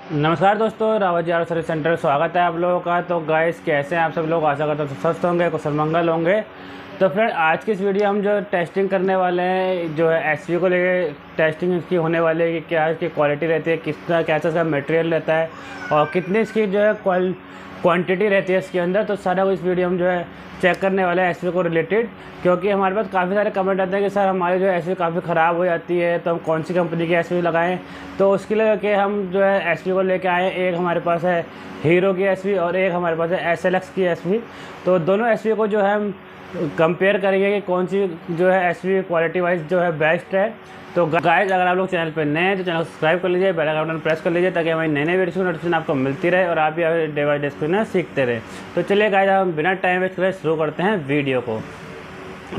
नमस्कार दोस्तों, Rawat ji service centre स्वागत है आप लोगों का। तो गाइस कैसे हैं आप सब लोग? आशा करता हूँ स्वस्थ होंगे, कुशल मंगल होंगे। तो फ्रेंड आज की इस वीडियो हम जो टेस्टिंग करने वाले हैं, जो है एसवी को लेके टेस्टिंग इसकी होने वाली है कि क्या इसकी क्वालिटी रहती है, कितना कैसा इसका मटेरियल रहता है और कितनी इसकी जो है क्वांटिटी रहती है इसके अंदर। तो सारा कुछ इस वीडियो हम जो है चेक करने वाले हैं एसवी को रिलेटेड, क्योंकि हमारे पास काफ़ी सारे कमेंट आते हैं कि सर हमारी जो एसवी काफ़ी ख़राब हो जाती है, तो हम कौन सी कंपनी की एसवी लगाएं। तो उसके लिए कि हम जो है एसवी को लेके आए, एक हमारे पास है हीरो की एसवी और एक हमारे पास है एसएलएक्स की एसवी। तो दोनों एसवी को जो है हम कंपेयर करेंगे कि कौन सी जो है एसवी क्वालिटी वाइज जो है बेस्ट है। तो गाइस अगर आप लोग चैनल पर नए हैं तो चैनल को सब्सक्राइब कर लीजिए, बेल आइकन प्रेस कर लीजिए ताकि हमारी नए नए वीडियो की नोटिफिकेशन आपको मिलती रहे और आप भी डे बाई डे इसको सीखते रहे। तो चलिए गाइस हम बिना टाइम वेस्ट करे शुरू करते हैं वीडियो को।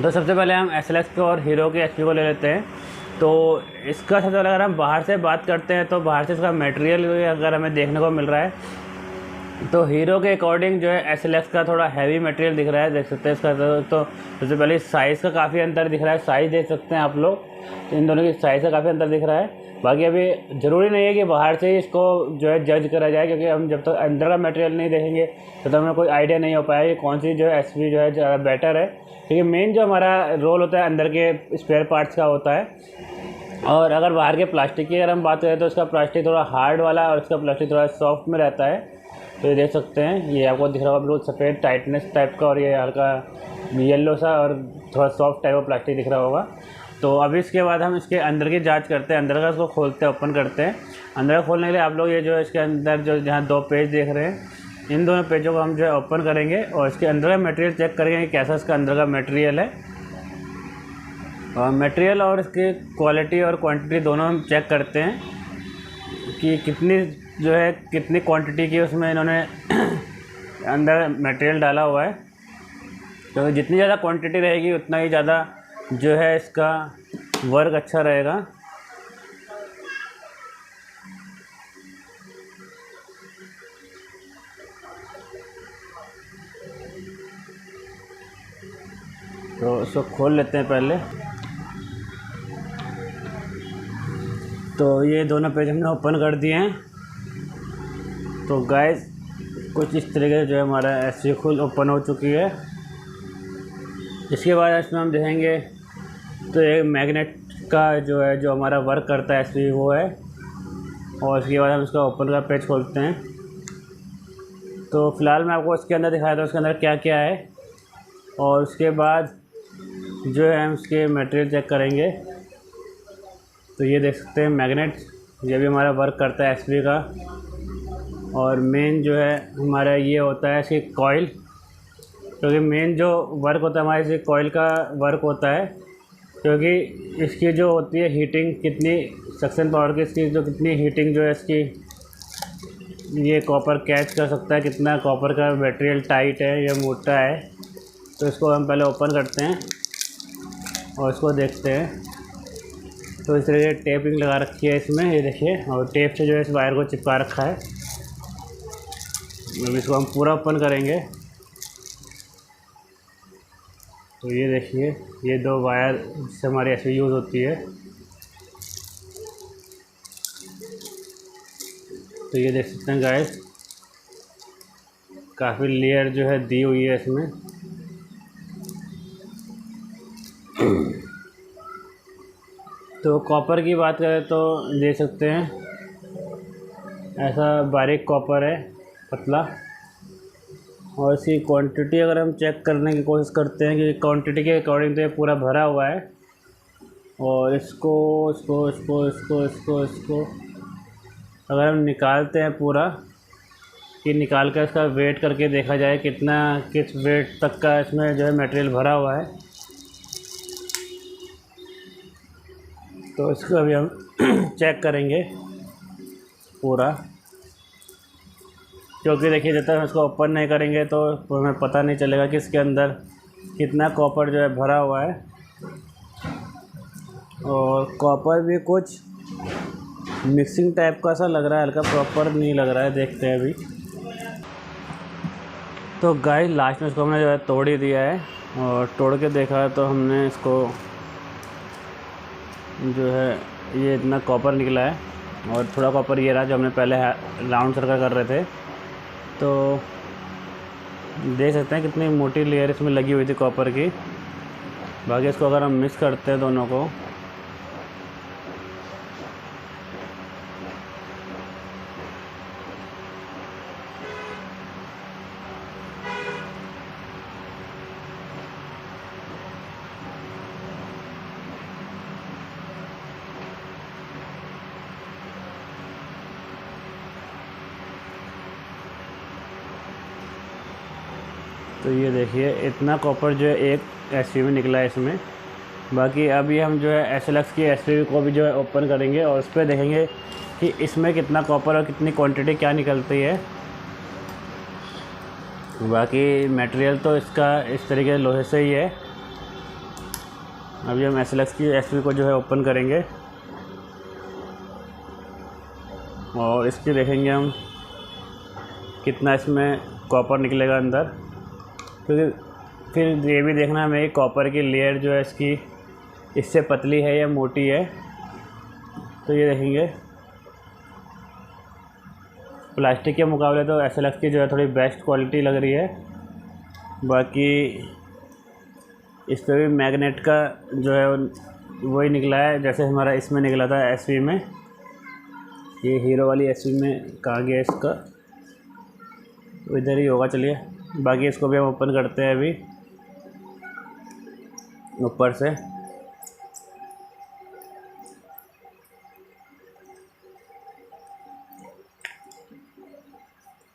तो सबसे पहले हम एसएलएक्स को और हीरो की एसवी को ले लेते हैं। तो इसका सबसे पहले अगर हम बाहर से बात करते हैं तो बाहर से इसका मटेरियल अगर हमें देखने को मिल रहा है तो हीरो के अकॉर्डिंग जो है एसएलएक्स का थोड़ा हैवी मटेरियल दिख रहा है, देख सकते हैं इसका। तो सबसे पहले साइज़ का काफ़ी अंतर दिख रहा है, साइज़ देख सकते हैं आप लोग। तो इन दोनों की साइज़ का काफ़ी अंतर दिख रहा है। बाकी अभी ज़रूरी नहीं है कि बाहर से ही इसको जो है जज करा जाए, क्योंकि हम जब तक अंदर का मटेरियल नहीं देखेंगे तो हमें कोई आइडिया नहीं हो पाएगा कि कौन सी जो है एसवी जो है ज़्यादा बेटर है, क्योंकि मेन जो हमारा रोल होता है अंदर के स्पेयर पार्ट्स का होता है। और अगर बाहर के प्लास्टिक की अगर हम बात करें तो इसका प्लास्टिक थोड़ा हार्ड वाला और इसका प्लास्टिक थोड़ा सॉफ्ट में रहता है। तो ये देख सकते हैं, ये आपको दिख रहा होगा बिल्कुल सफ़ेद टाइटनेस टाइप का, और ये हल्का येलो सा और थोड़ा सॉफ्ट टाइप का प्लास्टिक दिख रहा होगा। तो अभी इसके बाद हम इसके अंदर की जांच करते हैं, अंदर का इसको खोलते हैं, ओपन करते हैं। अंदर का खोलने के लिए आप लोग ये जो है इसके अंदर जो जहाँ दो पेज देख रहे हैं, इन दोनों पेजों को हम जो है ओपन करेंगे और इसके अंदर का मटेरियल चेक करेंगे कि कैसा इसका अंदर का मटेरियल है। और मटेरियल और इसकी क्वालिटी और क्वांटिटी दोनों हम चेक करते हैं कि कितनी जो है कितनी क्वांटिटी की उसमें इन्होंने अंदर मटेरियल डाला हुआ है। तो जितनी ज़्यादा क्वांटिटी रहेगी उतना ही ज़्यादा जो है इसका वर्क अच्छा रहेगा। तो इसको खोल लेते हैं पहले। तो ये दोनों पेज हमने ओपन कर दिए हैं। तो गाइस कुछ इस तरीके से जो है हमारा एसवी खुद ओपन हो चुकी है। इसके बाद इसमें हम देखेंगे तो एक मैग्नेट का जो है जो हमारा वर्क करता है एसवी वो है, और इसके बाद हम इसका ओपन का पेज खोलते हैं। तो फ़िलहाल मैं आपको इसके अंदर दिखाया था उसके अंदर क्या क्या है, और उसके बाद जो है हम इसके मटेरियल चेक करेंगे। तो ये देख सकते हैं मैग्नेट, ये भी हमारा वर्क करता है एसवी का। और मेन जो है हमारा ये होता है इसकी कॉइल, क्योंकि मेन जो वर्क होता है हमारे इसकी कॉइल का वर्क होता है, क्योंकि इसकी जो होती है हीटिंग, कितनी सक्शन पावर की इसकी जो कितनी हीटिंग जो है इसकी ये कॉपर कैच कर सकता है, कितना कॉपर का मटेरियल टाइट है या मोटा है। तो इसको हम पहले ओपन करते हैं और इसको देखते हैं। तो इस तरह की टेपिंग लगा रखी है इसमें, ये देखिए, और टेप से जो है इस वायर को चिपका रखा है। अब इसको हम पूरा ओपन करेंगे। तो ये देखिए, ये दो वायर जिससे हमारी ऐसे यूज़ होती है। तो ये देख सकते हैं गाइस, काफ़ी लेयर जो है दी हुई है इसमें। तो कॉपर की बात करें तो देख सकते हैं ऐसा बारीक कॉपर है, पतला। और इसकी क्वांटिटी अगर हम चेक करने की कोशिश करते हैं कि क्वांटिटी के अकॉर्डिंग तो ये पूरा भरा हुआ है। और इसको इसको इसको इसको इसको इसको अगर हम निकालते हैं पूरा, कि निकाल कर इसका वेट करके देखा जाए कितना किस वेट तक का इसमें जो है मटेरियल भरा हुआ है। तो इसको अभी हम चेक करेंगे पूरा, क्योंकि देखिए जब तक हम इसको ओपन नहीं करेंगे तो हमें पता नहीं चलेगा कि इसके अंदर कितना कॉपर जो है भरा हुआ है। और कॉपर भी कुछ मिक्सिंग टाइप का सा लग रहा है, हल्का प्रॉपर नहीं लग रहा है, देखते हैं अभी। तो गाइस लास्ट में इसको हमने जो है तोड़ ही दिया है, और तोड़ के देखा तो हमने इसको जो है ये इतना कॉपर निकला है। और थोड़ा कॉपर ये रहा जो हमने पहले राउंड सर्कल कर रहे थे। तो देख सकते हैं कितनी मोटी लेयर इसमें लगी हुई थी कॉपर की। बाकी इसको अगर हम मिक्स करते हैं दोनों को, तो ये देखिए इतना कॉपर जो है एक एसवी में निकला है इसमें। बाकी अभी हम जो है SLX की एसवी को भी जो है ओपन करेंगे और उस पर देखेंगे कि इसमें कितना कॉपर और कितनी क्वांटिटी क्या निकलती है। बाकी मटेरियल तो इसका इस तरीके लोहे से ही है। अभी हम SLX की एसवी को जो है ओपन करेंगे और इसकी देखेंगे हम कितना इसमें कॉपर निकलेगा अंदर, क्योंकि फिर ये भी देखना है हमें कॉपर की लेयर जो है इसकी इससे पतली है या मोटी है। तो ये देखेंगे प्लास्टिक के मुकाबले तो SLX की जो है थोड़ी बेस्ट क्वालिटी लग रही है। बाकी इस पर भी मैग्नेट का जो है वही निकला है जैसे हमारा इसमें निकला था एसवी में। ये हीरो वाली एसवी में कहाँ गया इसका, तो इधर ही होगा। चलिए बाकी इसको भी हम ओपन करते हैं अभी ऊपर से।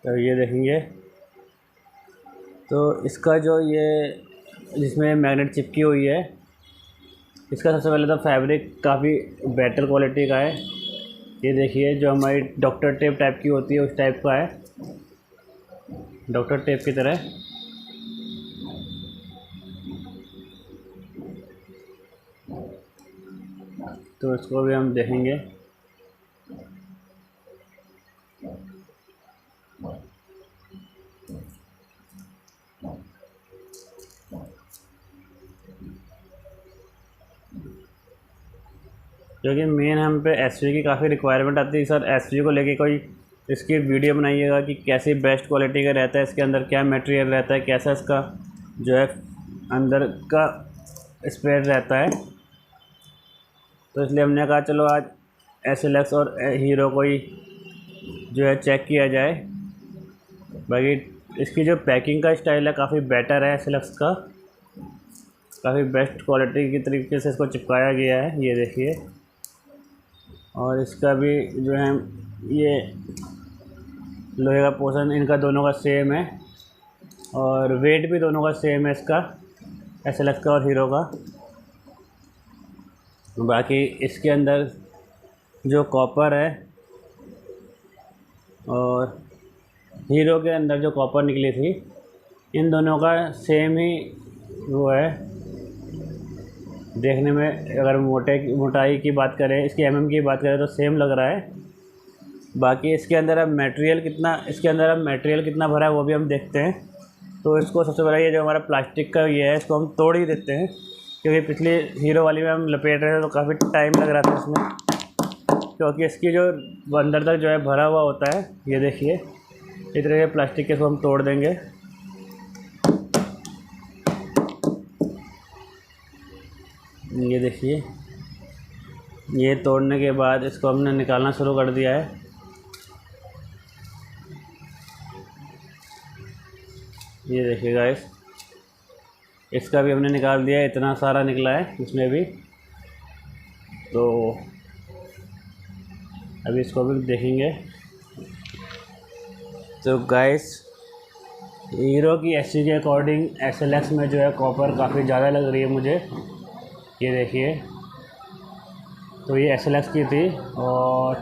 तो ये देखेंगे तो इसका जो ये जिसमें मैग्नेट चिपकी हुई है इसका सबसे पहले तो फैब्रिक काफ़ी बेटर क्वालिटी का है। ये देखिए जो हमारी डॉक्टर टेप टाइप की होती है उस टाइप का है, डॉक्टर टेप की तरह। तो इसको भी हम देखेंगे। क्योंकि मेन हम पे एसवी की काफ़ी रिक्वायरमेंट आती है सर, एसवी को लेके कोई इसकी वीडियो बनाइएगा कि कैसी बेस्ट क्वालिटी का रहता है, इसके अंदर क्या मटेरियल रहता है, कैसा इसका जो है अंदर का स्पेयर रहता है। तो इसलिए हमने कहा चलो आज SLX और हीरो को ही जो है चेक किया जाए। बाकी इसकी जो पैकिंग का स्टाइल है काफ़ी बेटर है SLX का, काफ़ी बेस्ट क्वालिटी की तरीके से इसको चिपकाया गया है, ये देखिए। और इसका भी जो है ये लोहे का पोर्शन इनका दोनों का सेम है और वेट भी दोनों का सेम है इसका, SLX का और हीरो का। बाकी इसके अंदर जो कॉपर है और हीरो के अंदर जो कॉपर निकली थी इन दोनों का सेम ही वो है देखने में। अगर मोटाई की बात करें, इसकी mm की बात करें तो सेम लग रहा है। बाकी इसके अंदर अब मटेरियल कितना भरा है वो भी हम देखते हैं। तो इसको सबसे पहले ये जो हमारा प्लास्टिक का ये है इसको हम तोड़ ही देते हैं, क्योंकि पिछली हीरो वाली में हम लपेट रहे थे तो काफ़ी टाइम लग रहा था इसमें, क्योंकि इसकी जो अंदर तक जो है भरा हुआ होता है। ये देखिए इस तरह के प्लास्टिक के इसको हम तोड़ देंगे। ये देखिए ये तोड़ने के बाद इसको हमने निकालना शुरू कर दिया है। ये देखिए गाइस इसका भी हमने निकाल दिया है, इतना सारा निकला है इसमें भी। तो अभी इसको भी देखेंगे। तो गाइस हीरो की एसवी के अकॉर्डिंग SLX में जो है कॉपर काफ़ी ज़्यादा लग रही है मुझे। ये देखिए तो ये SLX की थी और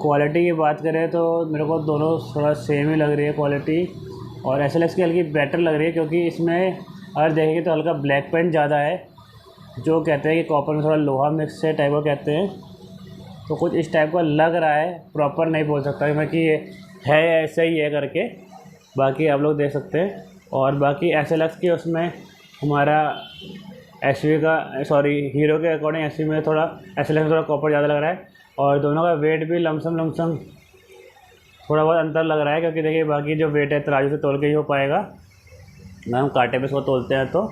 क्वालिटी की बात करें तो मेरे को दोनों थोड़ा सेम ही लग रही है क्वालिटी, और SLX की हल्की बेटर लग रही है क्योंकि इसमें अगर देखेंगे तो हल्का ब्लैक पेंट ज़्यादा है। जो कहते हैं कि कॉपर में थोड़ा लोहा मिक्स है टाइप का कहते हैं, तो कुछ इस टाइप का लग रहा है। प्रॉपर नहीं बोल सकता मैं कि ये है ऐसा ही है करके, बाकी आप लोग देख सकते हैं। और बाकी SLX के उसमें हमारा हीरो के अकॉर्डिंग SLX में थोड़ा कॉपर ज़्यादा लग रहा है। और दोनों का वेट भी लमसम थोड़ा बहुत अंतर लग रहा है, क्योंकि देखिए बाकी जो वेट है तराजू से तोल के ही हो पाएगा, ना हम कांटे पे इसको तोलते हैं। तो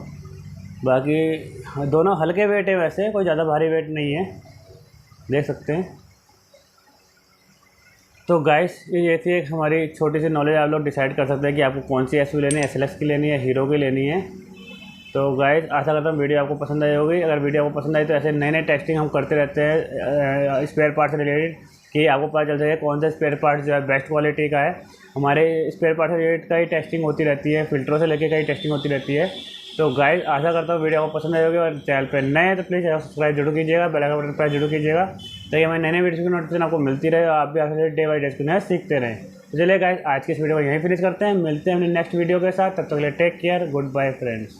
बाकी दोनों हल्के वेट है, वैसे कोई ज़्यादा भारी वेट नहीं है, देख सकते हैं। तो गाइस ये थी एक हमारी छोटी सी नॉलेज, आप लोग डिसाइड कर सकते हैं कि आपको कौन सी एसयू लेनी है, SLX की लेनी है, हीरो की लेनी है। तो गाइस आशा करता हूँ वीडियो आपको पसंद आई होगी। अगर वीडियो आपको पसंद आई तो ऐसे नए टेस्टिंग हम करते रहते हैं स्पेयर पार्ट से रिलेटेड, कि आपको पता चल सके कौन सा स्पेयर पार्ट जो है बेस्ट क्वालिटी का है। हमारे स्पेयर पार्ट से रिलेटेड का ही टेस्टिंग होती रहती है, फिल्टरों से लेके का ही टेस्टिंग होती रहती है। तो गाइस आशा करता हूँ वीडियो आपको पसंद आई होगी, और चैनल पर नए हैं तो प्लीज़ सब्सक्राइब जरूर कीजिएगा, बेल आइकन बटन प्रेस जरूर कीजिएगा, ताकि हमारे नए वीडियो की नोटिफिकेशन आपको मिलती रहे और आप भी आपसे डे बाई डे नया सीखते रहें। तो चलिए गाइस आज की इस वीडियो को यहीं फिनिश करते हैं, मिलते हैं अपने नेक्स्ट वीडियो के साथ। तब तक के लिए take care, good bye friends.